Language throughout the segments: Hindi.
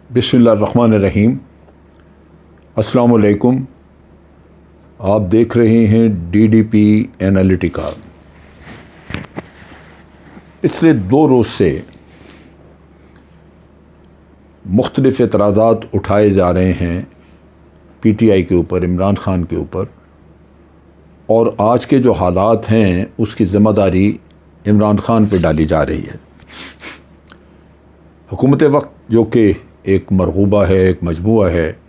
बिस्मिल्लाहिर्रहमानिर्रहीम। अस्सलाम वालेकुम। आप देख रहे हैं DDP एनालिटिका। पिछले 2 रोज़ से मुख्तलिफ़ एतराज़ात उठाए जा रहे हैं PTI के ऊपर, इमरान ख़ान के ऊपर, और आज के जो हालात हैं उसकी ज़िम्मेदारी इमरान ख़ान पे डाली जा रही है। हुकूमत वक्त जो कि एक मरगूबा है, एक मजमूआ है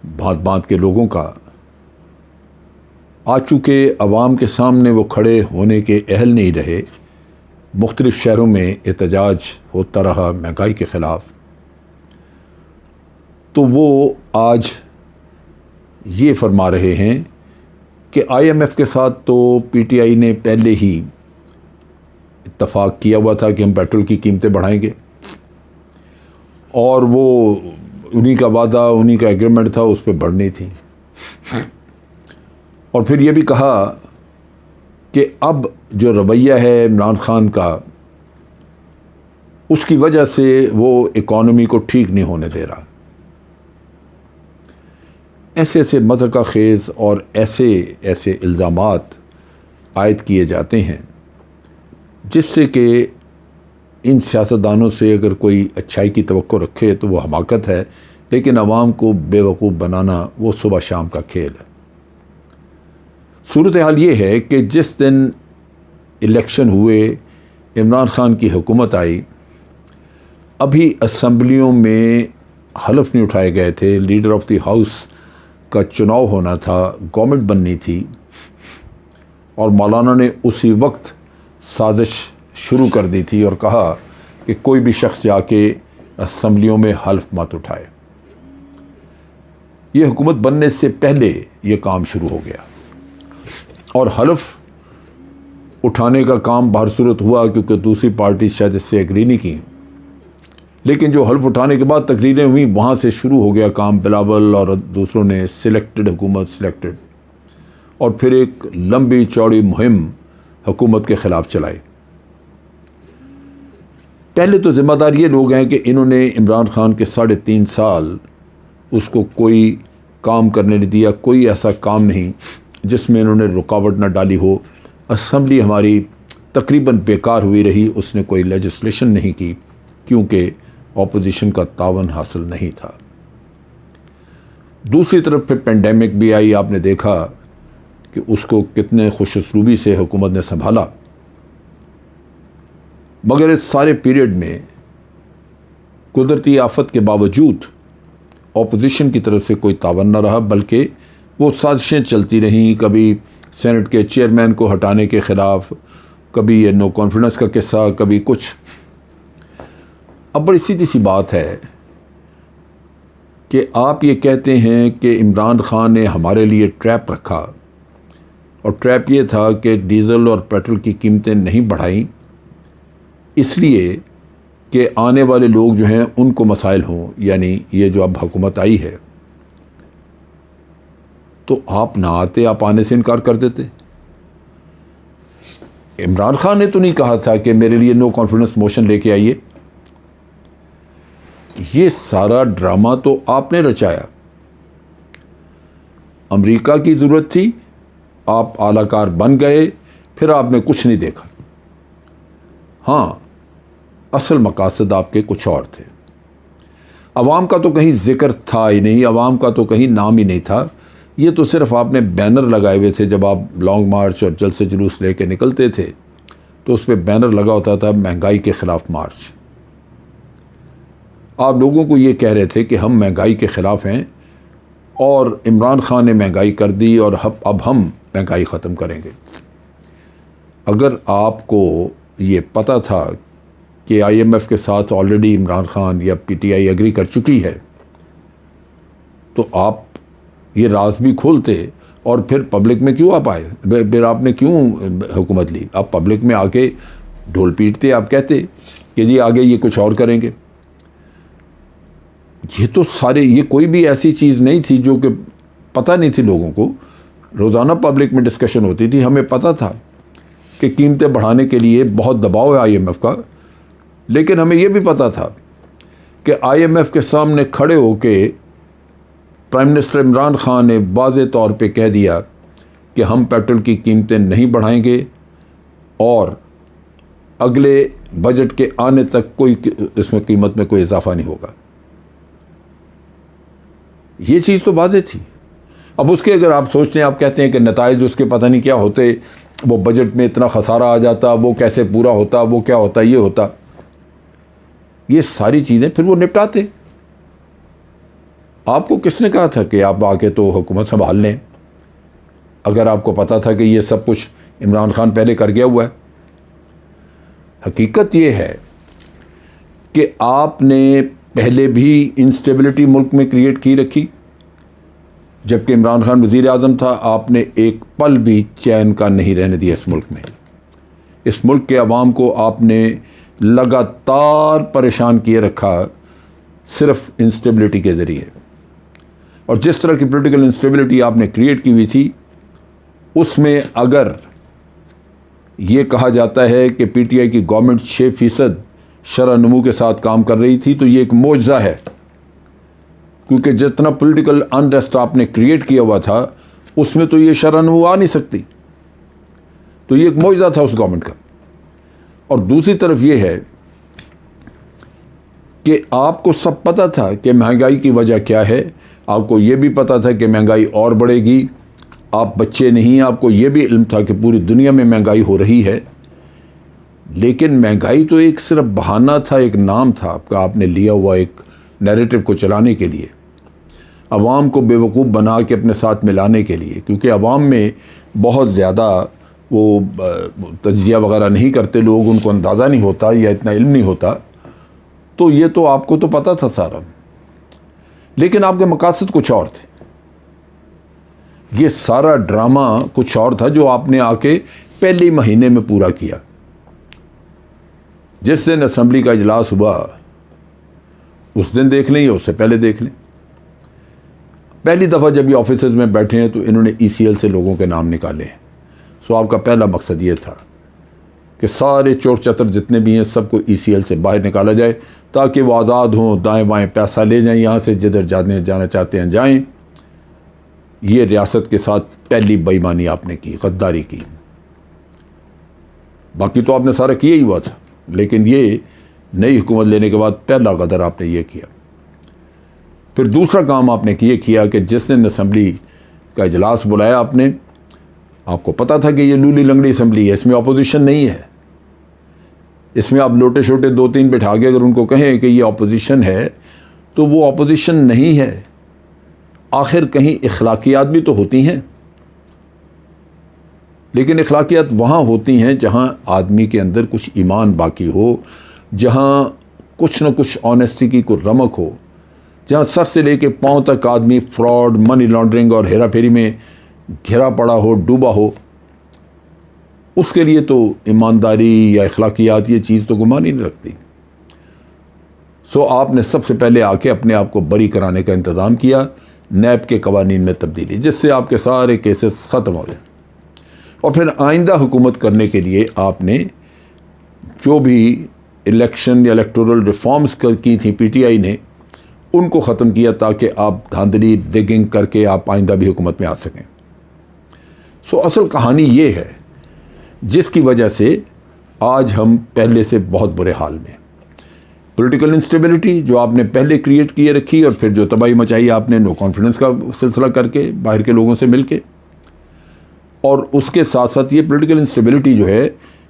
भांत भांत के लोगों का, आ चुके अवाम के सामने वो खड़े होने के अहल नहीं रहे। मुख्तलिफ़ शहरों में एहतजाज होता रहा महंगाई के ख़िलाफ़। तो वो आज ये फरमा रहे हैं कि IMF के साथ तो PTI ने पहले ही इत्तफ़ाक़ किया हुआ था कि हम पेट्रोल की कीमतें बढ़ाएंगे, और वो उन्हीं का वादा, उन्हीं का एग्रीमेंट था, उस पर बढ़नी थी। और फिर ये भी कहा कि अब जो रवैया है इमरान ख़ान का, उसकी वजह से वो इकॉनमी को ठीक नहीं होने दे रहा। ऐसे ऐसे मज़ाक़ खेज़ और ऐसे ऐसे इल्ज़ामात आयद किए जाते हैं जिससे कि इन सियासतदानों से अगर कोई अच्छाई की तवक्को रखे तो वो हमाकत है, लेकिन आवाम को बेवकूफ़ बनाना वो सुबह शाम का खेल है। सूरत हाल ये है कि जिस दिन इलेक्शन हुए, इमरान ख़ान की हुकूमत आई, अभी असम्बलियों में हलफ नहीं उठाए गए थे। लीडर ऑफ द हाउस का चुनाव होना था, गवर्नमेंट बननी थी, और मौलाना ने उसी वक्त साजिश शुरू कर दी थी और कहा कि कोई भी शख्स जाके असम्बलियों में हल्फ मत उठाए। ये हुकूमत बनने से पहले ये काम शुरू हो गया, और हल्फ उठाने का काम बाहर सूरत हुआ क्योंकि दूसरी पार्टी शायद इससे एग्री नहीं की। लेकिन जो हल्फ उठाने के बाद तकरीरें हुई, वहाँ से शुरू हो गया काम। बिलावल और दूसरों ने सिलेक्टेड हुकूमत सिलेक्टेड, और फिर एक लंबी चौड़ी मुहिम हुकूमत के ख़िलाफ़ चलाई। पहले तो ज़िम्मेदार ये लोग हैं कि इन्होंने इमरान ख़ान के 3.5 साल उसको कोई काम करने नहीं दिया। कोई ऐसा काम नहीं जिसमें इन्होंने रुकावट ना डाली हो। असम्बली हमारी तकरीबन बेकार हुई रही, उसने कोई लेजिस्लेशन नहीं की क्योंकि ऑपोजिशन का तावन हासिल नहीं था। दूसरी तरफ फिर पेंडेमिक भी आई। आपने देखा कि उसको कितने खुशउस्लूबी से हुकूमत ने संभाला, मगर इस सारे पीरियड में कुदरती आफत के बावजूद ऑपोजिशन की तरफ से कोई तावन न रहा, बल्कि वो साजिशें चलती रहीं। कभी सेनेट के चेयरमैन को हटाने के ख़िलाफ़, कभी ये नो कॉन्फिडेंस का किस्सा, कभी कुछ। अब बड़ी सीधी सी बात है कि आप ये कहते हैं कि इमरान ख़ान ने हमारे लिए ट्रैप रखा, और ट्रैप ये था कि डीज़ल और पेट्रोल की कीमतें नहीं बढ़ाई इसलिए कि आने वाले लोग जो हैं उनको मसाइल हों, यानी ये जो अब हुकूमत आई है। तो आप ना आते, आप आने से इनकार कर देते। इमरान ख़ान ने तो नहीं कहा था कि मेरे लिए नो कॉन्फिडेंस मोशन लेके आइए। ये सारा ड्रामा तो आपने रचाया। अमेरिका की ज़रूरत थी, आप आलाकार बन गए, फिर आपने कुछ नहीं देखा। हाँ, असल मकासद आपके कुछ और थे। अवाम का तो कहीं जिक्र था ही नहीं, अवाम का तो कहीं नाम ही नहीं था। ये तो सिर्फ आपने बैनर लगाए हुए थे। जब आप लॉन्ग मार्च और जलसे जुलूस लेके निकलते थे तो उस पर बैनर लगा होता था, महंगाई के ख़िलाफ़ मार्च। आप लोगों को ये कह रहे थे कि हम महंगाई के ख़िलाफ़ हैं, और इमरान ख़ान ने महंगाई कर दी और अब हम महंगाई ख़त्म करेंगे। अगर आपको ये पता था कि IMF के साथ ऑलरेडी इमरान ख़ान या PTI एग्री कर चुकी है, तो आप ये राज भी खोलते, और फिर पब्लिक में क्यों आप आए? फिर आपने क्यों हुकूमत ली? आप पब्लिक में आके ढोल पीटते, आप कहते कि जी आगे ये कुछ और करेंगे। ये तो सारे, ये कोई भी ऐसी चीज़ नहीं थी जो कि पता नहीं थी लोगों को। रोज़ाना पब्लिक में डिस्कशन होती थी। हमें पता था कि कीमतें बढ़ाने के लिए बहुत दबाव है IMF का, लेकिन हमें यह भी पता था कि कि IMF के सामने खड़े होके प्राइम मिनिस्टर इमरान खान ने वाज़े तौर पे कह दिया कि हम पेट्रोल की कीमतें नहीं बढ़ाएंगे और अगले बजट के आने तक कोई इसमें कीमत में कोई इजाफा नहीं होगा। ये चीज़ तो वाज़े थी। अब उसके अगर आप सोचते हैं, आप कहते हैं कि नताइज उसके पता नहीं क्या होते, वो बजट में इतना खसारा आ जाता, वो कैसे पूरा होता, वो क्या होता, ये होता, ये सारी चीज़ें फिर वो निपटाते। आपको किसने कहा था कि आप आके तो हुकूमत संभाल लें, अगर आपको पता था कि ये सब कुछ इमरान खान पहले कर गया हुआ है? हकीकत ये है कि आपने पहले भी इंस्टेबिलिटी मुल्क में क्रिएट की रखी। जबकि इमरान खान वज़ीर आज़म था, आपने एक पल भी चैन का नहीं रहने दिया इस मुल्क में। इस मुल्क के अवाम को आपने लगातार परेशान किए रखा सिर्फ इंस्टेबिलिटी के ज़रिए। और जिस तरह की पॉलिटिकल इंस्टेबिलिटी आपने क्रिएट की हुई थी, उसमें अगर ये कहा जाता है कि PTI की गवर्नमेंट 6% शरह नमू के साथ काम कर रही थी, तो ये एक मौजज़ा है, क्योंकि जितना पॉलिटिकल अनरेस्ट आपने क्रिएट किया हुआ था उसमें तो ये शरह नमू आ नहीं सकती। तो ये एक मौजज़ा था उस गवर्नमेंट का। और दूसरी तरफ ये है कि आपको सब पता था कि महंगाई की वजह क्या है, आपको ये भी पता था कि महंगाई और बढ़ेगी। आप बच्चे नहीं, आपको ये भी इल्म था कि पूरी दुनिया में महंगाई हो रही है, लेकिन महंगाई तो एक सिर्फ बहाना था, एक नाम था आपका, आपने लिया हुआ एक नैरेटिव को चलाने के लिए, अवाम को बेवकूफ़ बना के अपने साथ मिलाने के लिए। क्योंकि अवाम में बहुत ज़्यादा वो तज्ज़िया वगैरह नहीं करते लोग, उनको अंदाज़ा नहीं होता या इतना इल्म नहीं होता। तो ये तो आपको तो पता था सारा, लेकिन आपके मकासद कुछ और थे। ये सारा ड्रामा कुछ और था जो आपने आके पहले महीने में पूरा किया। जिस दिन असेंबली का इजलास हुआ उस दिन देख लें या उससे पहले देख लें, पहली दफ़ा जब ये ऑफिसेज में बैठे हैं तो इन्होंने ECL से लोगों के नाम निकाले हैं। सो आपका पहला मकसद ये था कि सारे चोर चतर जितने भी हैं सबको ECL से बाहर निकाला जाए, ताकि वो आज़ाद हों, दाएं बाएं पैसा ले जाएं, यहाँ से जिधर जाना चाहते हैं जाएं। ये रियासत के साथ पहली बेईमानी आपने की, गद्दारी की। बाकी तो आपने सारा किया ही हुआ था, लेकिन ये नई हुकूमत लेने के बाद पहला गदर आपने ये किया। फिर दूसरा काम आपने ये किया कि जिस दिन असेंबली का इजलास बुलाया आपने, आपको पता था कि ये लूली लंगड़ी असेंबली है, इसमें अपोजिशन नहीं है। इसमें आप लोटे छोटे 2-3 बिठा के अगर उनको कहें कि ये अपोजिशन है तो वो अपोजिशन नहीं है। आखिर कहीं इखलाकियात भी तो होती हैं, लेकिन इखलाकियात वहाँ होती हैं जहाँ आदमी के अंदर कुछ ईमान बाकी हो, जहाँ कुछ न कुछ ऑनेस्टी की कोई रमक हो, जहाँ सर से लेके पाँव तक आदमी फ्रॉड, मनी लॉन्ड्रिंग और हेरा फेरी में घिरा पड़ा हो, डूबा हो। उसके लिए तो ईमानदारी या इखलाकियात ये चीज़ तो गुमान ही नहीं रखती। सो आपने सबसे पहले आके अपने आप को बरी कराने का इंतज़ाम किया, नैब के कवानीन में तब्दीली, जिससे आपके सारे केसेस ख़त्म हो गए। और फिर आइंदा हुकूमत करने के लिए आपने जो भी इलेक्शन या इलेक्टोरल रिफॉर्म्स की थी PTI ने, उनको ख़त्म किया ताकि आप धांधली डिगिंग करके आप आइंदा भी हुकूमत में आ सकें। सो असल कहानी ये है जिसकी वजह से आज हम पहले से बहुत बुरे हाल में। पॉलिटिकल इंस्टेबिलिटी जो आपने पहले क्रिएट किए रखी, और फिर जो तबाही मचाई आपने नो कॉन्फिडेंस का सिलसिला करके बाहर के लोगों से मिलके, और उसके साथ साथ ये पॉलिटिकल इंस्टेबिलिटी जो है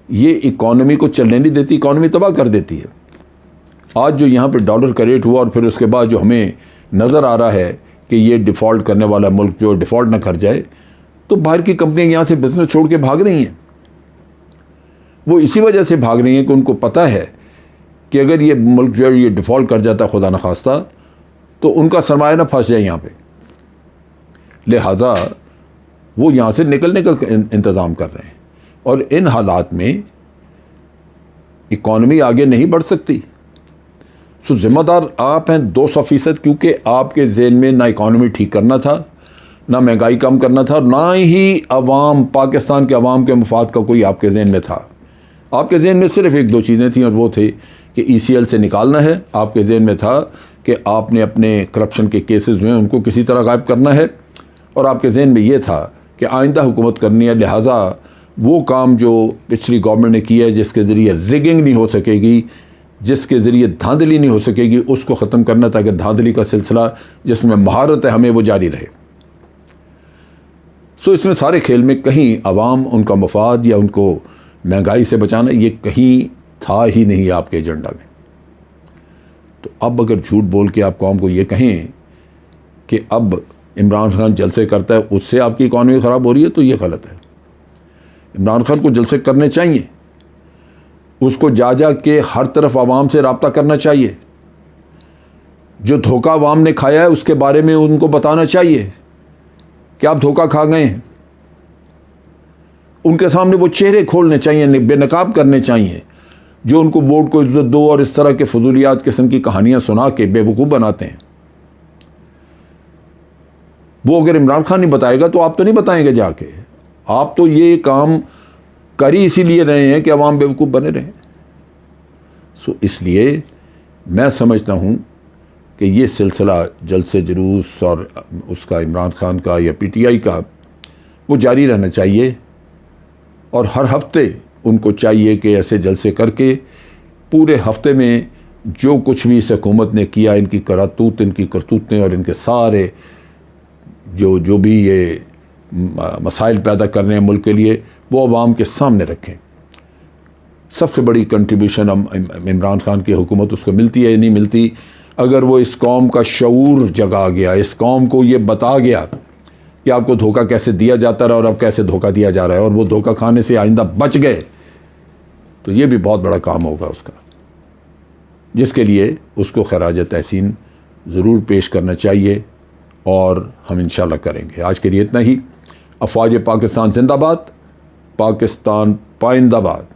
ये इकॉनमी को चलने नहीं देती, इकॉनमी तबाह कर देती है। आज जो यहाँ पे डॉलर का रेट हुआ और फिर उसके बाद जो हमें नज़र आ रहा है कि ये डिफ़ॉल्ट करने वाला मुल्क जो डिफ़ॉल्ट ना कर जाए, तो बाहर की कंपनियाँ यहाँ से बिजनेस छोड़ के भाग रही हैं। वो इसी वजह से भाग रही हैं कि उनको पता है कि अगर ये मुल्क जो है ये डिफ़ॉल्ट कर जाता खुदा न खास्ता, तो उनका सरमाया ना फंस जाए यहाँ पे, लिहाजा वो यहाँ से निकलने का इंतज़ाम कर रहे हैं। और इन हालात में इकॉनमी आगे नहीं बढ़ सकती। सो ज़िम्मेदार आप हैं 200%, क्योंकि आपके ज़हन में ना इकॉनमी ठीक करना था, ना महंगाई कम करना था, ना ही अवाम, पाकिस्तान के अवाम के मफाद का कोई आपके ज़हन में था। आपके ज़हन में सिर्फ 1-2 चीज़ें थीं, और वो थे कि ECL से निकालना है, आपके ज़हन में था कि आपने अपने करप्शन के केसेस जो हैं उनको किसी तरह गायब करना है, और आपके ज़हन में ये था कि आइंदा हुकूमत करनी है, लिहाजा वो काम जो पिछली गवर्नमेंट ने किया है जिसके ज़रिए रिगिंग नहीं हो सकेगी, जिसके ज़रिए धांधली नहीं हो सकेगी, उसको ख़त्म करना ताकि धांधली का सिलसिला जिसमें महारत है हमें वो जारी रहे। सो इसमें सारे खेल में कहीं अवाम, उनका मफाद या उनको महंगाई से बचाना, ये कहीं था ही नहीं आपके एजेंडा में। तो अब अगर झूठ बोल के आप कौम को ये कहें कि अब इमरान खान जलसे करता है उससे आपकी इकॉनमी ख़राब हो रही है, तो ये गलत है। इमरान खान को जलसे करने चाहिए, उसको जा जा के हर तरफ आवाम से रब्ता करना चाहिए, जो धोखा आवाम ने खाया है उसके बारे में उनको बताना चाहिए कि आप धोखा खा गए हैं। उनके सामने वो चेहरे खोलने चाहिए, बेनकाब करने चाहिए जो उनको वोट को इज्जत दो और इस तरह के फजूलियात किस्म की कहानियां सुना के बेवकूफ़ बनाते हैं। वो अगर इमरान खान नहीं बताएगा तो आप तो नहीं बताएंगे जाके। आप तो ये काम कर ही इसीलिए रहे हैं कि अवाम बेवकूफ़ बने रहें। सो इसलिए मैं समझता हूँ कि ये सिलसिला जलसे जुलूस और उसका इमरान खान का या PTI का वो जारी रहना चाहिए, और हर हफ्ते उनको चाहिए कि ऐसे जलसे करके पूरे हफ्ते में जो कुछ भी इस हुकूमत ने किया, इनकी करातूत, इनकी करतूतें और इनके सारे जो भी ये मसाइल पैदा कर रहे हैं मुल्क के लिए, वो अवाम के सामने रखें। सबसे बड़ी कंट्रीब्यूशन इमरान खान की हुकूमत उसको मिलती है या नहीं मिलती, अगर वो इस कौम का शऊर जगा गया, इस कौम को ये बता गया कि आपको धोखा कैसे दिया जाता रहा और अब कैसे धोखा दिया जा रहा है, और वो धोखा खाने से आइंदा बच गए, तो ये भी बहुत बड़ा काम होगा उसका, जिसके लिए उसको खराज तहसीन ज़रूर पेश करना चाहिए, और हम इंशाल्लाह करेंगे। आज के लिए इतना ही। अफ़वाज पाकिस्तान जिंदाबाद, पाकिस्तान पाइंदाबाद।